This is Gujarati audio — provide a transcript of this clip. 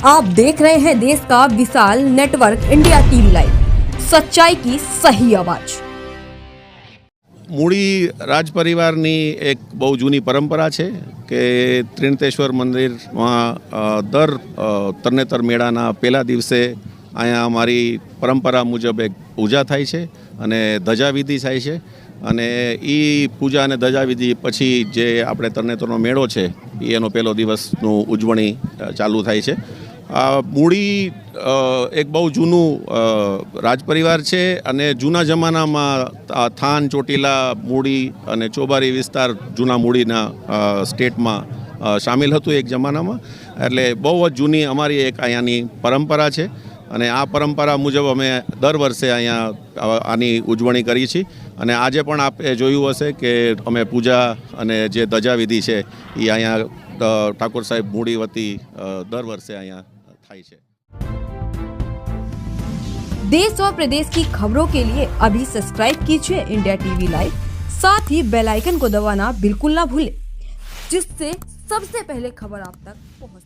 आप देख रहे हैं देश का विशाल नेटवर्क इंडिया टीवी लाइव, सच्चाई की सही आवाज। મૂળી રાજ પરિવારની એક બહુ જૂની પરંપરા છે કે ત્રિનેત્રેશ્વર મંદિરમાં દર તરણેતર મેળાના પહેલા દિવસે અહીંયા અમારી પરંપરા મુજબ એક પૂજા થાય છે અને ધજાવિધિ થાય છે અને એ પૂજા અને ધજાવિધિ પછી જે આપણે તરણેતરનો મેળો છે એનો પહેલો દિવસનું ઉજવણી ચાલુ થાય છે। મૂળી એક બહુ જૂનું રાજપરિવાર છે અને જૂના જમાનામાં થાન, ચોટીલા, મૂળી અને ચોબારી વિસ્તાર જૂના મૂળીના સ્ટેટમાં સામેલ હતું એક જમાનામાં। એટલે બહુ જ જૂની અમારી એક અહીંયાની પરંપરા છે અને આ પરંપરા મુજબ અમે દર વર્ષે અહીંયા આની ઉજવણી કરીએ છીએ અને આજે પણ આપે જોયું હશે કે અમે પૂજા અને જે ધજાવિધિ છે એ અહીંયા ઠાકોર સાહેબ મૂળી વતી દર વર્ષે અહીંયા થાય છે। देश और प्रदेश की खबरों के लिए अभी सब्सक्राइब कीजिए इंडिया टीवी लाइव, साथ ही बेल आइकन को दबाना बिल्कुल ना भूलें, जिससे सबसे पहले खबर आप तक पहुंच